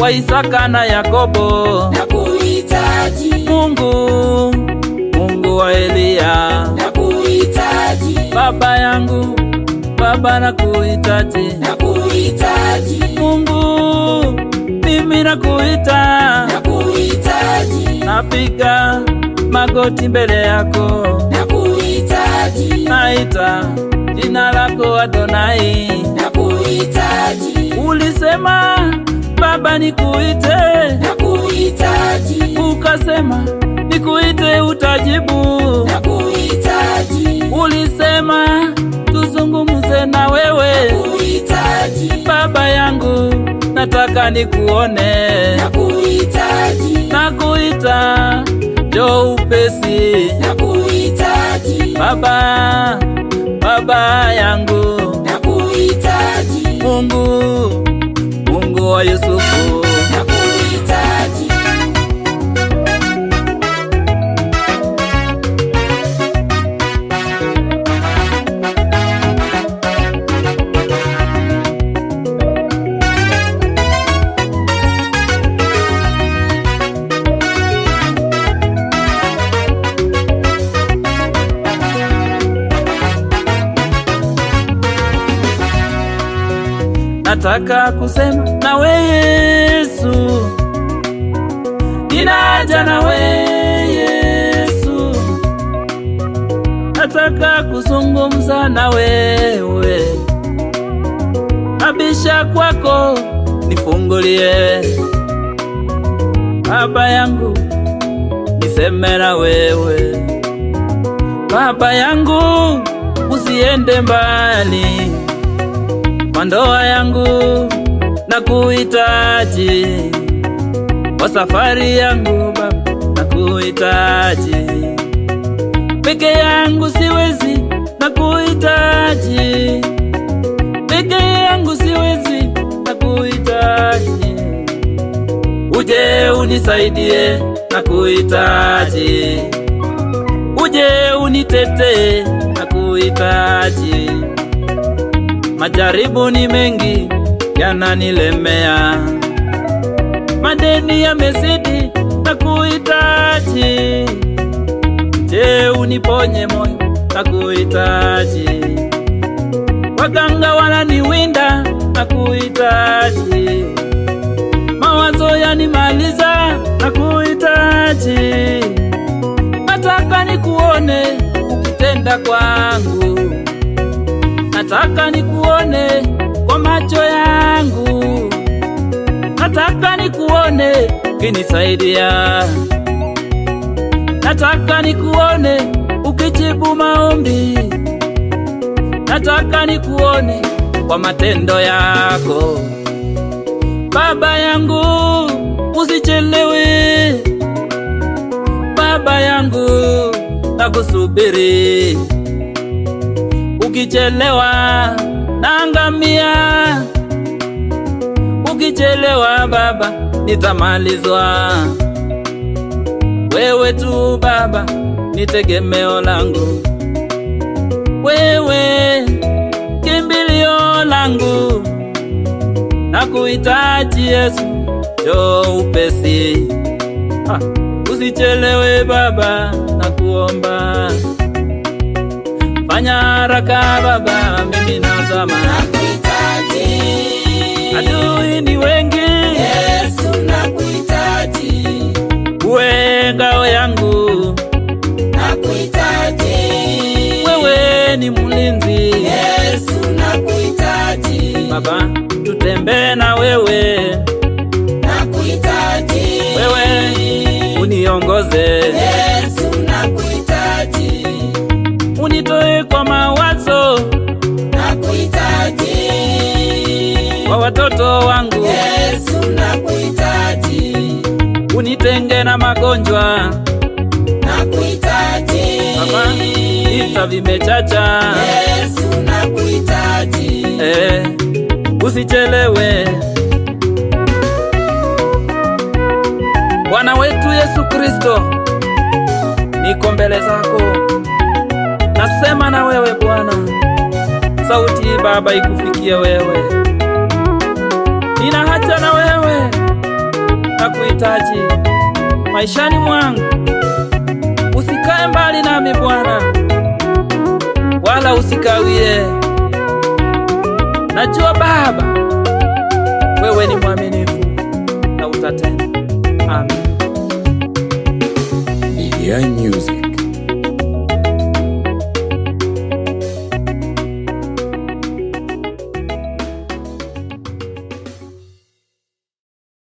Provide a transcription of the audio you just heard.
wa Isaka na Yakobo, nakuhitaji. Mungu wa Eliya, nakuhitaji. Baba yangu, Baba nakuhitaji, nakuhitaji. Mungu mimi nakuita, nakuhitaji. napiga magoti mbele yako, nakuhitaji. naita jina lako Adonai, nakuhitaji. Ulisema Baba nikuite, nakuhitaji. ukasema nikuite utajibu, nakuhitaji. Ulisema tuzungumze na wewe, nakuhitaji. Baba yangu nataka nikuone, nakuhitaji. nakuita njoo upesi, nakuhitaji. Baba yangu, nakuhitaji. Mungu wa Yusufu, nakuhitaji. nataka kusema nawe Yesu, ninaja nawe Yesu, nataka kuzungumza na wewe, nabisha kwako nifungulie, Baba yangu niseme na wewe, Baba yangu usiende mbali, kwa ndoa yangu nakuhitaji, kwa safari yangu Baba nakuhitaji, peke yangu siwezi, nakuhitaji, peke yangu siwezi, nakuhitaji, uje unisaidie, nakuhitaji, uje unitetee, nakuhitaji, majaribu ni mengi yananilemea, madeni yamezidi, nakuhitaji, je uniponye moyo, nakuhitaji, waganga wananiwinda, nakuhitaji, mawazo yanimaliza, nakuhitaji, nataka nikuone ukitenda kwangu, nataka nikuone kwa macho yangu, nataka nikuone ukinisaidia, nataka nikuone ukijibu maombi, nataka nikuone kwa matendo yako, Baba yangu usichelewe, Baba yangu nakusubiri, ukichelewa naangamia, ukichelewa Baba nitamalizwa, wewe tu Baba ni tegemeo langu, wewe kimbilio langu, nakuhitaji Yesu, njoo upesi, usichelewe Baba nakuomba, fanya haraka Baba, mimi nazama, nakuhitaji. adui ni wengi Yesu nakuhitaji. uwe ngao yangu, nakuhitaji. wewe ni mlinzi Yesu nakuhitaji. Baba, tutembee na wewe, nakuhitaji. wewe uniongoze, Yesu nakuhitaji. unitoe kwa mawazo, nakuhitaji. kwa watoto wangu, Yesu nakuhitaji. unitenge na magonjwa, nakuhitaji. Baba, vita vimechacha, Yesu nakuhitaji. usichelewe. Bwana wetu Yesu Kristo, niko mbele zako, nasema na wewe Bwana, sauti Baba ikufikie wewe, nina haja na wewe nakuhitaji maishani mwangu. Usikae mbali nami Bwana, wala usikawie. Najua Baba, wewe ni mwaminifu na utatenda. Amen. Music.